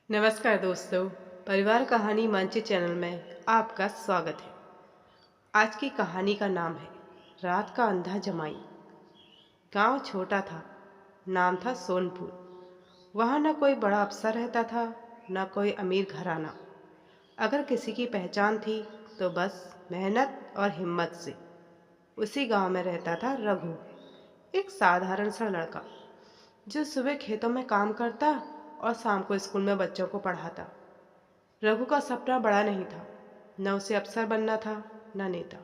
नमस्कार दोस्तों। परिवार कहानी मंच चैनल में आपका स्वागत है। आज की कहानी का नाम है रात का अंधा जमाई। गांव छोटा था, नाम था सोनपुर। वहां न कोई बड़ा अफसर रहता था, न कोई अमीर घराना। अगर किसी की पहचान थी तो बस मेहनत और हिम्मत से। उसी गांव में रहता था रघु, एक साधारण सा लड़का जो सुबह खेतों में काम करता और शाम को स्कूल में बच्चों को पढ़ाता। रघु का सपना बड़ा नहीं था, न उसे अफसर बनना था न नेता।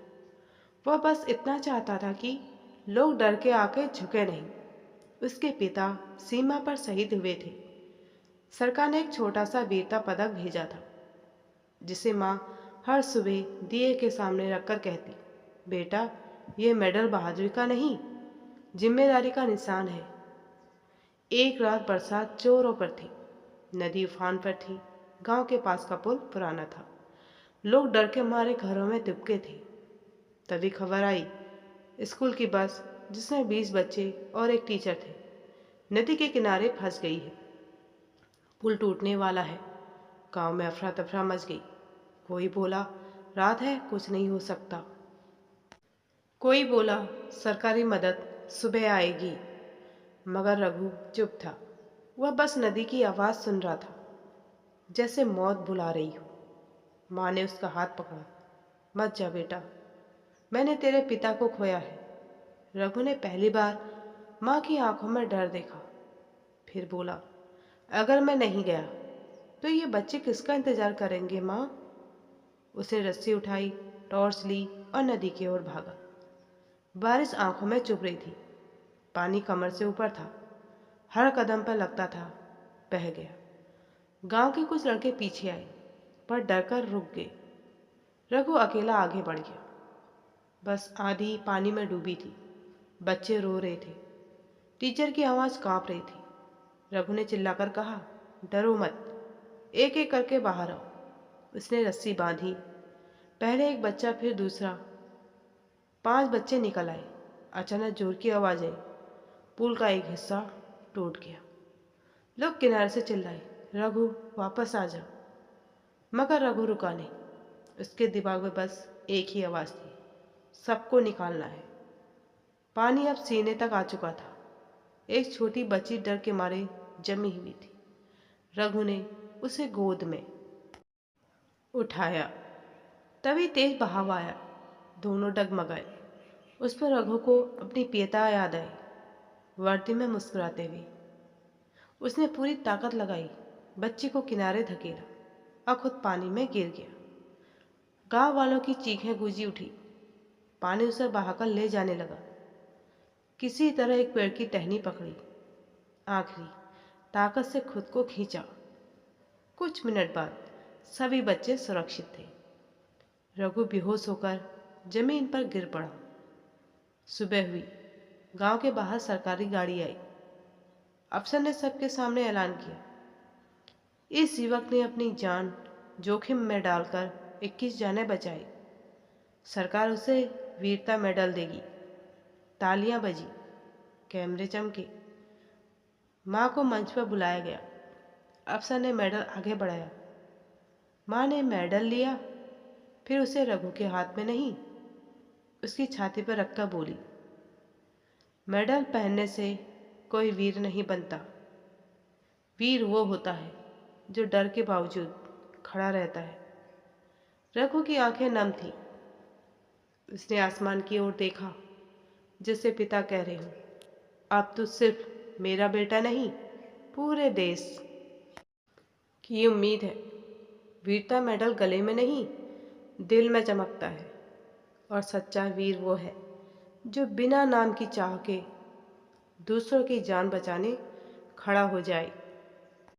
वह बस इतना चाहता था कि लोग डर के आके झुके नहीं। उसके पिता सीमा पर शहीद हुए थे। सरकार ने एक छोटा सा वीरता पदक भेजा था, जिसे माँ हर सुबह दिए के सामने रखकर कहती, बेटा ये मेडल बहादुरी का नहीं, जिम्मेदारी का निशान है। एक रात बरसात जोरों पर थी, नदी उफान पर थी। गांव के पास का पुल पुराना था, लोग डर के मारे घरों में दुबके थे। तभी खबर आई, स्कूल की बस जिसमें 20 बच्चे और एक टीचर थे, नदी के किनारे फंस गई है। पुल टूटने वाला है। गांव में अफरा तफरा मच गई। कोई बोला रात है, कुछ नहीं हो सकता। कोई बोला सरकारी मदद सुबह आएगी। मगर रघु चुप था। वह बस नदी की आवाज़ सुन रहा था, जैसे मौत बुला रही हो। माँ ने उसका हाथ पकड़ा। मत जा बेटा, मैंने तेरे पिता को खोया है। रघु ने पहली बार माँ की आंखों में डर देखा। फिर बोला, अगर मैं नहीं गया तो ये बच्चे किसका इंतजार करेंगे माँ? उसने रस्सी उठाई, टॉर्च ली और नदी की ओर भागा। बारिश आंखों में चुभ रही थी। पानी कमर से ऊपर था। हर कदम पर लगता था बह गया। गांव के कुछ लड़के पीछे आए, पर डरकर रुक गए। रघु अकेला आगे बढ़ गया। बस आधी पानी में डूबी थी। बच्चे रो रहे थे। टीचर की आवाज़ कांप रही थी। रघु ने चिल्लाकर कहा, डरो मत, एक एक करके बाहर आओ। उसने रस्सी बांधी। पहले एक बच्चा, फिर दूसरा। 5 बच्चे निकल आए। अचानक जोर की आवाज़ आई। पुल का एक हिस्सा टूट गया। लोग किनारे से चिल्लाए, रघु वापस आ जा। मगर रघु रुका नहीं। उसके दिमाग में बस एक ही आवाज़ थी, सबको निकालना है। पानी अब सीने तक आ चुका था। एक छोटी बच्ची डर के मारे जमी हुई थी। रघु ने उसे गोद में उठाया। तभी तेज बहाव आया। दोनों डगमगाए। उस पर रघु को अपनी पिता याद आई, वर्दी में मुस्कुराते हुए। उसने पूरी ताकत लगाई, बच्ची को किनारे धकेला और खुद पानी में गिर गया। गांव वालों की चीखें गूंजी उठी। पानी उसे बहाकर ले जाने लगा। किसी तरह एक पेड़ की टहनी पकड़ी, आखिरी ताकत से खुद को खींचा। कुछ मिनट बाद सभी बच्चे सुरक्षित थे। रघु बेहोश होकर जमीन पर गिर पड़ा। सुबह हुई। गांव के बाहर सरकारी गाड़ी आई। अफसर ने सबके सामने ऐलान किया, इस युवक ने अपनी जान जोखिम में डालकर 21 जानें बचाई। सरकार उसे वीरता मेडल देगी। तालियां बजी, कैमरे चमके। माँ को मंच पर बुलाया गया। अफसर ने मेडल आगे बढ़ाया। माँ ने मेडल लिया, फिर उसे रघु के हाथ में नहीं, उसकी छाती पर रखकर बोली, मेडल पहनने से कोई वीर नहीं बनता। वीर वो होता है जो डर के बावजूद खड़ा रहता है। रघु की आंखें नम थीं। उसने आसमान की ओर देखा, जैसे पिता कह रहे हो, अब तो सिर्फ मेरा बेटा नहीं, पूरे देश की उम्मीद है। वीरता मेडल गले में नहीं, दिल में चमकता है। और सच्चा वीर वो है जो बिना नाम की चाह के दूसरों की जान बचाने खड़ा हो जाए।